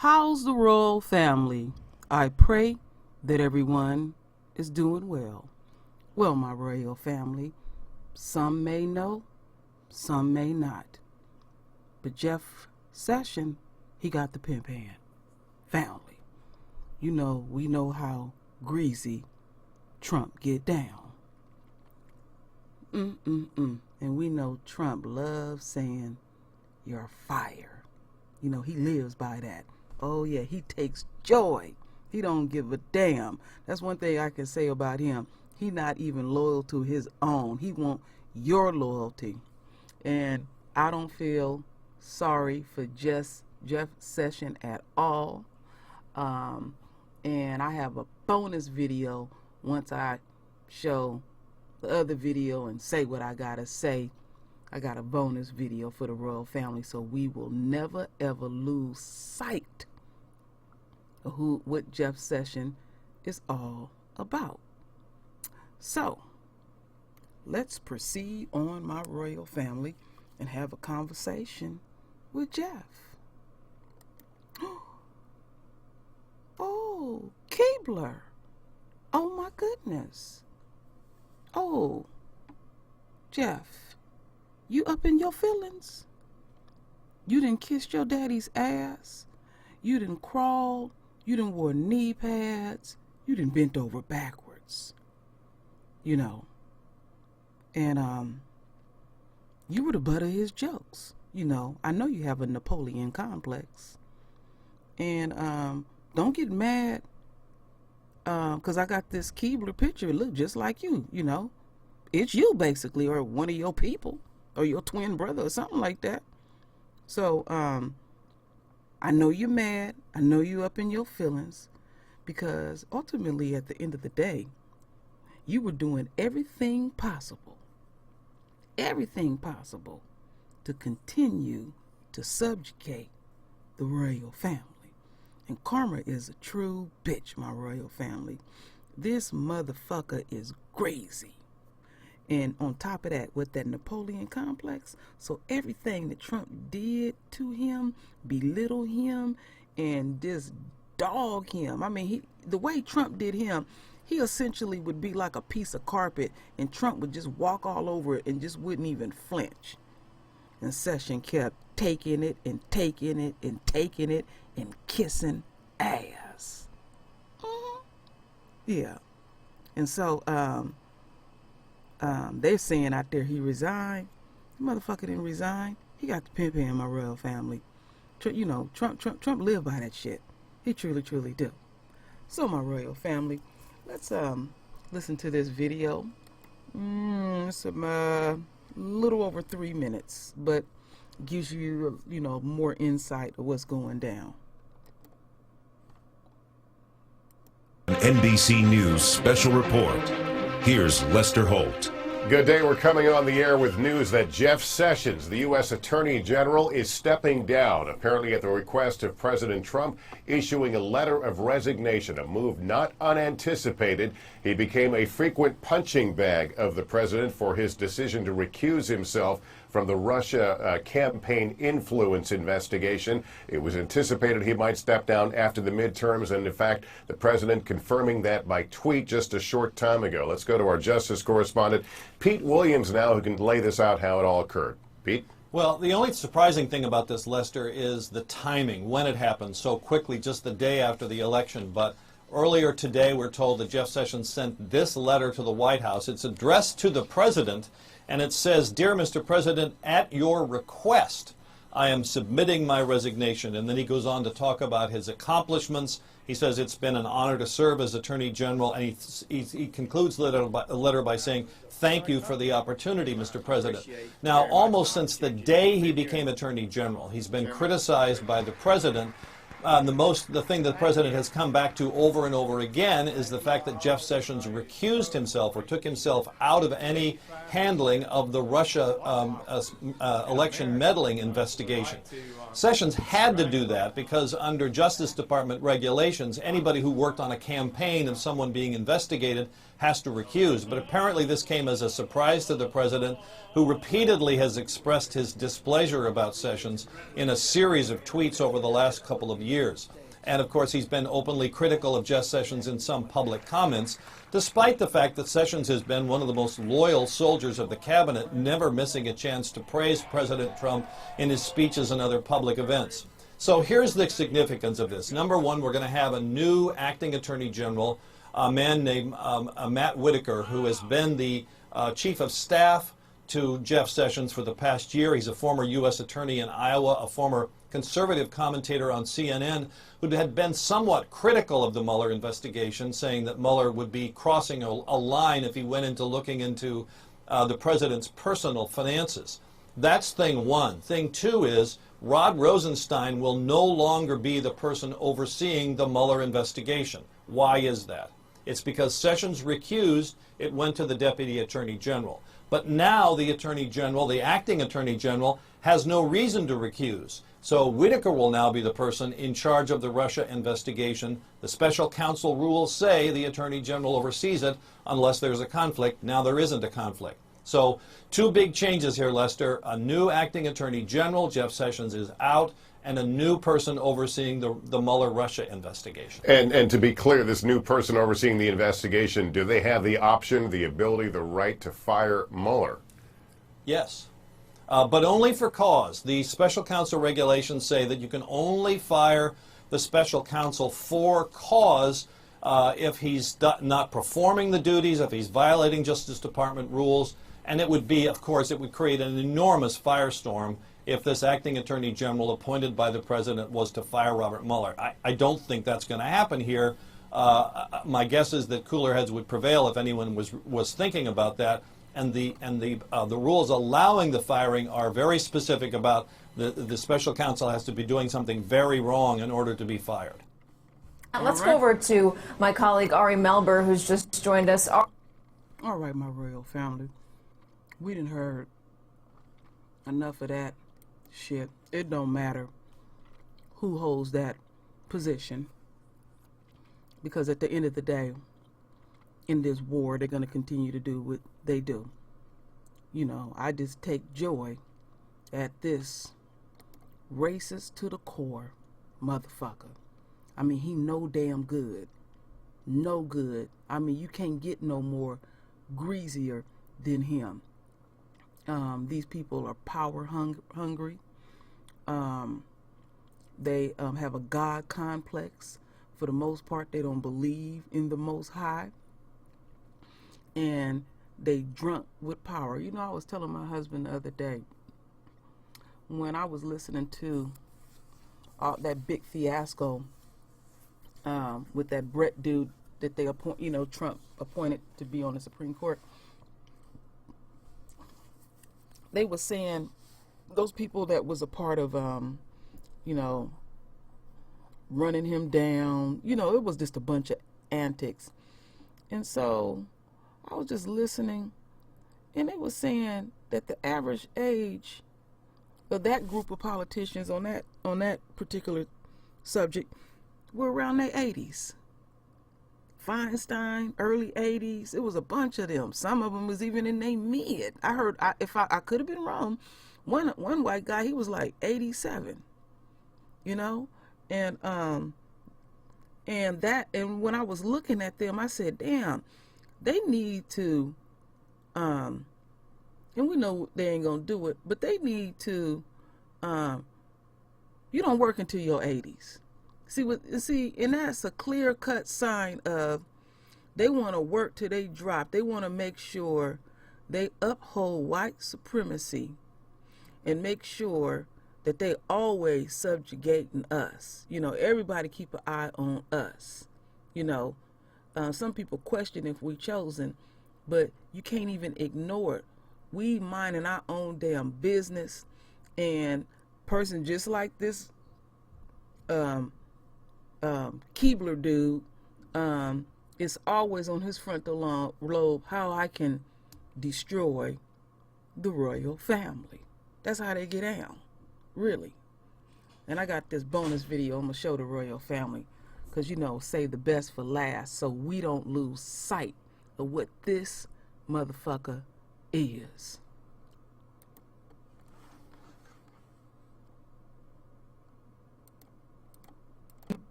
How's the royal family? I pray that everyone is doing well. Well, my royal family, some may know, some may not. But Jeff Sessions, he got the pimp hand family. You know, we know how Greasy Trump get down. And we know Trump loves saying, "You're fire." You know, he lives by that. Oh yeah, he takes joy. He don't give a damn. That's one thing I can say about him. He not even loyal to his own. He want your loyalty. And I don't feel sorry for Jeff Sessions at all. And I have a bonus video once I show the other video and say what I gotta say. I got a bonus video for the royal family, so we will never ever lose sight of what Jeff Sessions is all about. So let's proceed on, my royal family, and have a conversation with Jeff. Oh, Keebler. Oh my goodness. Oh, Jeff, you up in your feelings? You done kissed your daddy's ass. You done crawled. You done wore knee pads. You done bent over backwards. You know. And you were the butt of his jokes. You know, I know you have a Napoleon complex. And don't get mad, because I got this Keebler picture. It looked just like you, you know. It's you, basically, or one of your people, or your twin brother, or something like that. So, I know you're mad. I know you up in your feelings, because ultimately, at the end of the day, you were doing everything possible to continue to subjugate the royal family. And karma is a true bitch, my royal family. This motherfucker is crazy. And on top of that, with that Napoleon complex, so everything that Trump did to him, belittle him, and just dog him. I mean, the way Trump did him, he essentially would be like a piece of carpet, and Trump would just walk all over it and just wouldn't even flinch. And Sessions kept taking it and taking it and taking it and kissing ass. Yeah. And so they're saying out there he resigned. The motherfucker didn't resign. He got the pimp hand, my royal family. You know, Trump lived by that shit. He truly, truly do. So, my royal family, let's listen to this video. It's a little over 3 minutes, but gives you, you know, more insight of what's going down. An NBC News special report. Here's Lester Holt. Good day. We're coming on the air with news that Jeff Sessions, the U.S. Attorney General, is stepping down, apparently at the request of President Trump, issuing a letter of resignation, a move not unanticipated. He became a frequent punching bag of the president for his decision to recuse himself from the Russia campaign influence investigation. It was anticipated he might step down after the midterms, and in fact, the president confirming that by tweet just a short time ago. Let's go to our justice correspondent, Pete Williams, now, who can lay this out how it all occurred. Pete? Well, the only surprising thing about this, Lester, is the timing, when it happened so quickly, just the day after the election. But earlier today, we're told that Jeff Sessions sent this letter to the White House. It's addressed to the president, and it says, "Dear Mr. President, at your request, I am submitting my resignation." And then he goes on to talk about his accomplishments. He says it's been an honor to serve as Attorney General, and he concludes the letter by saying, "Thank you for the opportunity, Mr. President." Now, almost since the day he became Attorney General, he's been criticized by the president. The thing that the president has come back to over and over again is the fact that Jeff Sessions recused himself or took himself out of any handling of the Russia election meddling investigation. Sessions had to do that because under Justice Department regulations, anybody who worked on a campaign of someone being investigated has to recuse. But apparently this came as a surprise to the president, who repeatedly has expressed his displeasure about Sessions in a series of tweets over the last couple of years. And of course, he's been openly critical of Jeff Sessions in some public comments, despite the fact that Sessions has been one of the most loyal soldiers of the cabinet, never missing a chance to praise President Trump in his speeches and other public events. So here's the significance of this. Number one, we're going to have a new acting attorney general, a man named Matt Whitaker, who has been the chief of staff to Jeff Sessions for the past year. He's a former U.S. attorney in Iowa, a former conservative commentator on CNN, who had been somewhat critical of the Mueller investigation, saying that Mueller would be crossing a line if he went into looking into the president's personal finances. That's thing one. Thing two is Rod Rosenstein will no longer be the person overseeing the Mueller investigation. Why is that? It's because Sessions recused, it went to the Deputy Attorney General. But now the Attorney General, the acting Attorney General, has no reason to recuse. So Whitaker will now be the person in charge of the Russia investigation. The special counsel rules say the Attorney General oversees it unless there's a conflict. Now there isn't a conflict. So two big changes here, Lester. A new acting Attorney General, Jeff Sessions, is out, and a new person overseeing the Mueller Russia investigation. And to be clear, this new person overseeing the investigation, do they have the option, the ability, the right to fire Mueller? Yes. But only for cause. The special counsel regulations say that you can only fire the special counsel for cause if he's not performing the duties, if he's violating Justice Department rules. And it would be, of course, it would create an enormous firestorm if this acting attorney general appointed by the president was to fire Robert Mueller. I don't think that's going to happen here. My guess is that cooler heads would prevail if anyone was thinking about that. And the rules allowing the firing are very specific about the special counsel has to be doing something very wrong in order to be fired. Let's go over to my colleague Ari Melber, who's just joined us. All right, my royal family. We done heard enough of that shit. It don't matter who holds that position, because at the end of the day, in this war, they're going to continue to do what they do. You know, I just take joy at this racist to the core motherfucker. I mean, he no damn good. No good. I mean, you can't get no more greasier than him. These people are power hungry. They have a God complex. For the most part, they don't believe in the Most High. And they drunk with power. You know, I was telling my husband the other day, when I was listening to that big fiasco with that Brett dude that they Trump appointed to be on the Supreme Court, they were saying those people that was a part of, running him down, it was just a bunch of antics. And so I was just listening, and they were saying that the average age of that group of politicians on that particular subject were around their 80s. Feinstein, early 80s. It was a bunch of them. Some of them was even in their mid. I heard, I could have been wrong. One white guy, he was like 87. And when I was looking at them, I said, damn, they need to, and we know they ain't gonna do it, but they need to, you don't work until your 80s. See, and that's a clear-cut sign of they want to work till they drop. They want to make sure they uphold white supremacy and make sure that they always subjugating us. Everybody keep an eye on us. Some people question if we chosen, but you can't even ignore it. We minding our own damn business, and person just like this Keebler dude is always on his frontal lobe how I can destroy the royal family. That's how they get down, really. And I got this bonus video I'm gonna show the royal family, because save the best for last, so we don't lose sight of what this motherfucker is.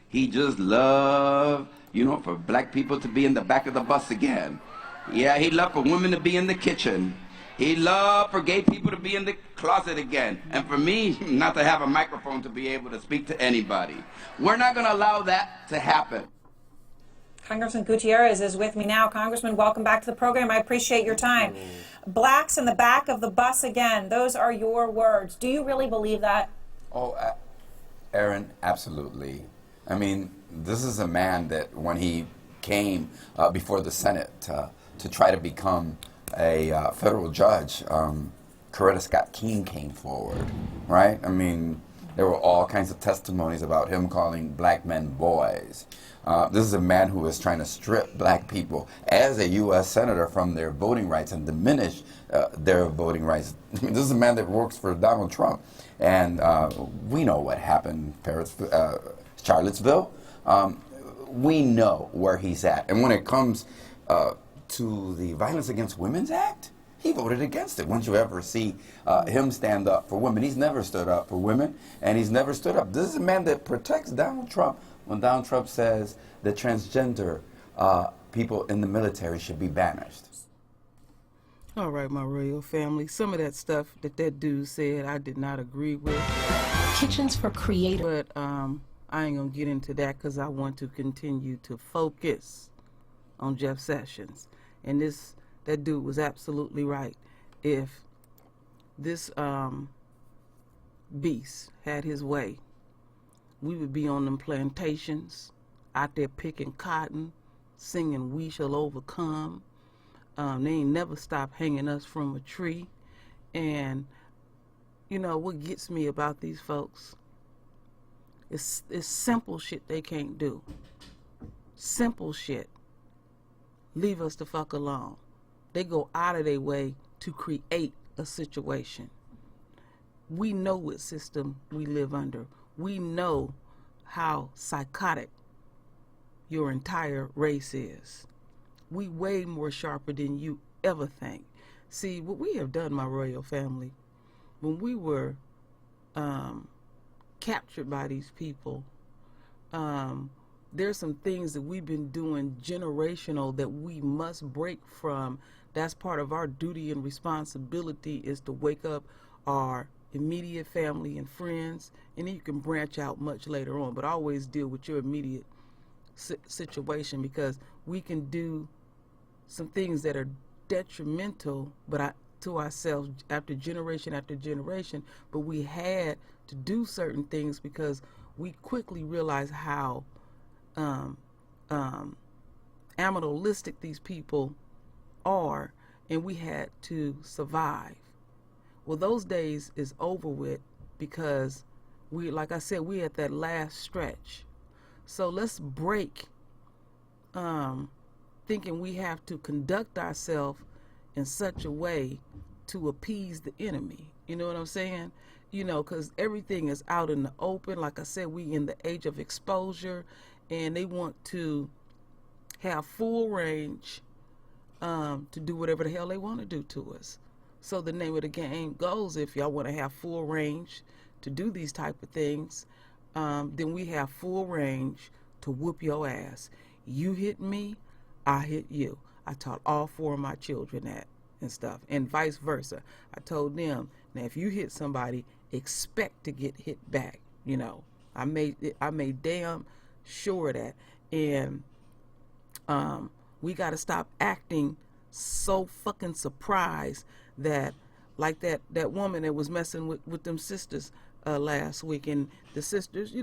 He just loved, for black people to be in the back of the bus again. Yeah, he loved for women to be in the kitchen. He loved for gay people to be in the closet again. And for me, not to have a microphone to be able to speak to anybody. We're not going to allow that to happen. Congressman Gutierrez is with me now. Congressman, welcome back to the program. I appreciate your time. Blacks in the back of the bus again. Those are your words. Do you really believe that? Oh, Aaron, absolutely. I mean, this is a man that when he came before the Senate to try to become a federal judge, Coretta Scott King came forward, right? I mean, there were all kinds of testimonies about him calling black men boys. This is a man who is trying to strip black people as a U.S. senator from their voting rights and diminish their voting rights. I mean, this is a man that works for Donald Trump. And we know what happened in Charlottesville. We know where he's at. And when it comes to the Violence Against Women's Act, he voted against it. Once you ever see him stand up for women, he's never stood up for women, and he's never stood up. This is a man that protects Donald Trump when Donald Trump says that transgender people in the military should be banished. All right, my royal family. Some of that stuff that dude said I did not agree with. Kitchens for Creators. But I ain't going to get into that because I want to continue to focus on Jeff Sessions. And that dude was absolutely right. If this beast had his way, we would be on them plantations, out there picking cotton, singing We Shall Overcome. They ain't never stopped hanging us from a tree. And, what gets me about these folks, it's simple shit they can't do. Simple shit. Leave us the fuck alone. They go out of their way to create a situation. We know what system we live under. We know how psychotic your entire race is. We way more sharper than you ever think. See, what we have done, my royal family, when we were captured by these people, there's some things that we've been doing generational that we must break from. That's part of our duty and responsibility, is to wake up our immediate family and friends, and then you can branch out much later on, but always deal with your immediate situation, because we can do some things that are detrimental to ourselves after generation, but we had to do certain things because we quickly realized how animalistic these people are, and we had to survive. Well, those days is over with, because we, like I said, we at that last stretch. So let's break thinking we have to conduct ourselves in such a way to appease the enemy. You know what I'm saying? Because everything is out in the open. Like I said, we in the age of exposure, and they want to have full range to do whatever the hell they want to do to us. So the name of the game goes, if y'all want to have full range to do these type of things, then we have full range to whoop your ass. You hit me, I hit you. I taught all 4 of my children that and stuff, and vice versa. I told them, now if you hit somebody, expect to get hit back. I made damn sure of that. And we got to stop acting so fucking surprised that, like that woman that was messing with them sisters last week, and the sisters,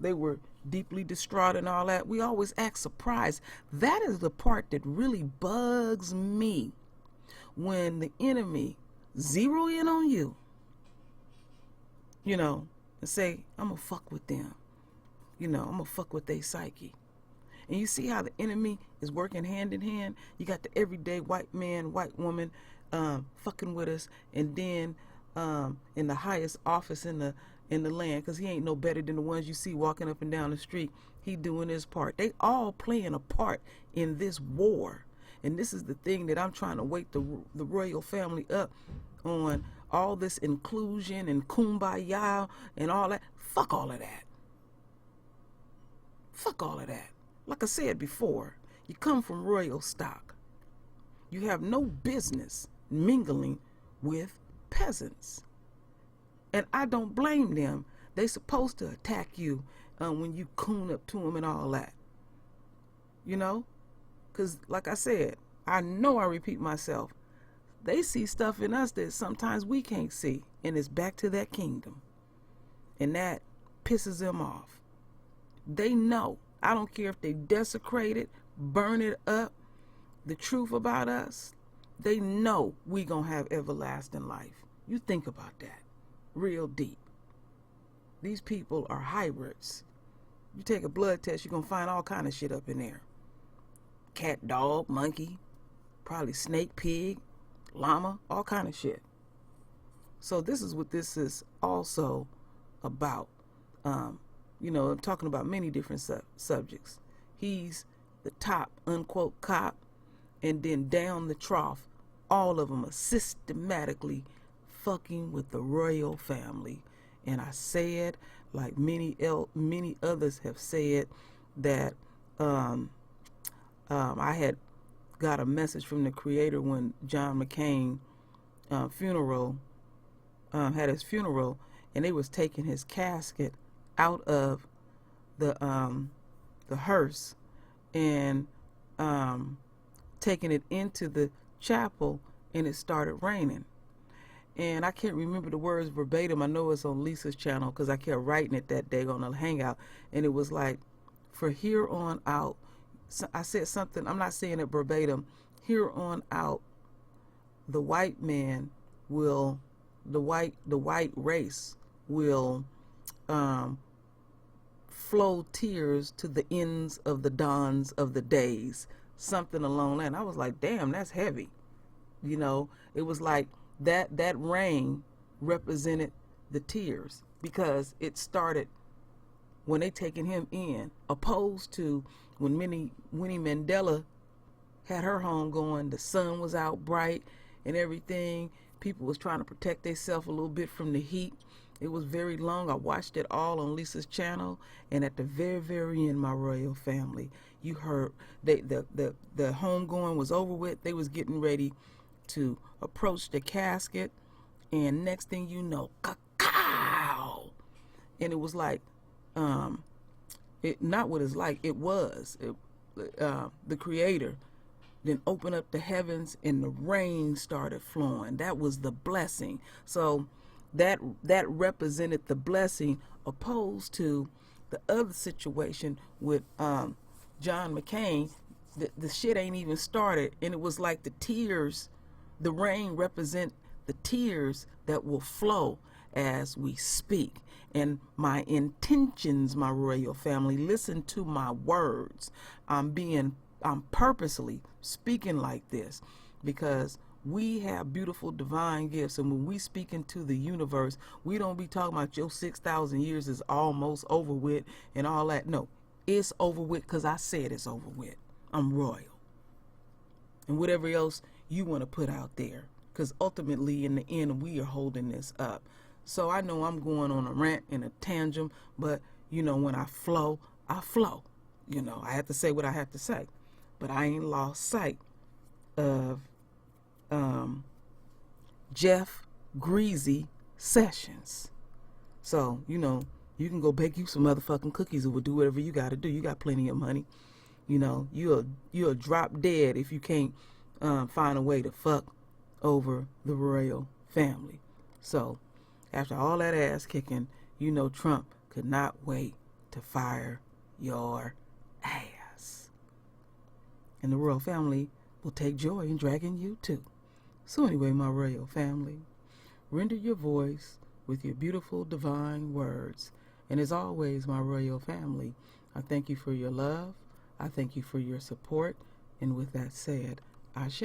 they were deeply distraught and all that. We always act surprised. That is the part that really bugs me, when the enemy zero in on you, and say, I'm gonna fuck with them, I'm gonna fuck with their psyche. And you see how the enemy is working hand in hand. You got the everyday white man, white woman fucking with us, and then in the highest office in in the land, because he ain't no better than the ones you see walking up and down the street. He doing his part. They all playing a part in this war. And this is the thing that I'm trying to wake the royal family up on, all this inclusion and kumbaya and all that. Fuck all of that. Fuck all of that. Like I said before, you come from royal stock. You have no business mingling with peasants. And I don't blame them. They supposed to attack you when you coon up to them and all that. You know? Because like I said, I know I repeat myself. They see stuff in us that sometimes we can't see. And it's back to that kingdom. And that pisses them off. They know. I don't care if they desecrate it, burn it up, the truth about us. They know we gonna have everlasting life. You think about that. Real deep. These people are hybrids. You take a blood test, you're gonna find all kind of shit up in there. Cat, dog, monkey, probably snake, pig, llama, all kind of shit. So this is what this is also about. You know, I'm talking about many different subjects. He's the top, unquote, cop, and then down the trough, all of them are systematically fucking with the royal family. And I said, like many others have said, that I had got a message from the Creator when John McCain funeral had his funeral, and they was taking his casket out of the hearse and taking it into the chapel, and it started raining. And I can't remember the words verbatim. I know it's on Lisa's channel because I kept writing it that day on the Hangout. And it was like, for here on out, so I said something, I'm not saying it verbatim, here on out, the white man will, the white race will flow tears to the ends of the dawns of the days. Something along that. And I was like, damn, that's heavy. You know, it was like that rain represented the tears, because it started when they taking him in, opposed to when Winnie Mandela had her home going, the sun was out bright and everything. People was trying to protect themselves a little bit from the heat. It was very long. I watched it all on Lisa's channel, and at the very, very end, my royal family, you heard the homegoing was over with. They was getting ready to approach the casket, and next thing you know, cacao, and it was like, it not what it's like. It was the Creator then opened up the heavens, and the rain started flowing. That was the blessing. So that represented the blessing, opposed to the other situation with John McCain. The shit ain't even started, and it was like the tears, the rain represent the tears that will flow as we speak. And my intentions, my royal family, listen to my words. I'm purposely speaking like this because we have beautiful divine gifts, and when we speak into the universe, we don't be talking about your 6,000 years is almost over with and all that. No, it's over with because I said it's over with. I'm royal. And whatever else you want to put out there, because ultimately in the end we are holding this up. So I know I'm going on a rant and a tangent, but you know, when I flow, I flow. You know, I have to say what I have to say, but I ain't lost sight of Jeff Greasy Sessions. So, you know, you can go bake you some motherfucking cookies or do whatever you got to do. You got plenty of money. You know, you'll drop dead if you can't find a way to fuck over the royal family. So, after all that ass kicking, you know Trump could not wait to fire your ass. And the royal family will take joy in dragging you too. So anyway, my royal family, render your voice with your beautiful divine words. And as always, my royal family, I thank you for your love. I thank you for your support. And with that said, Ashe.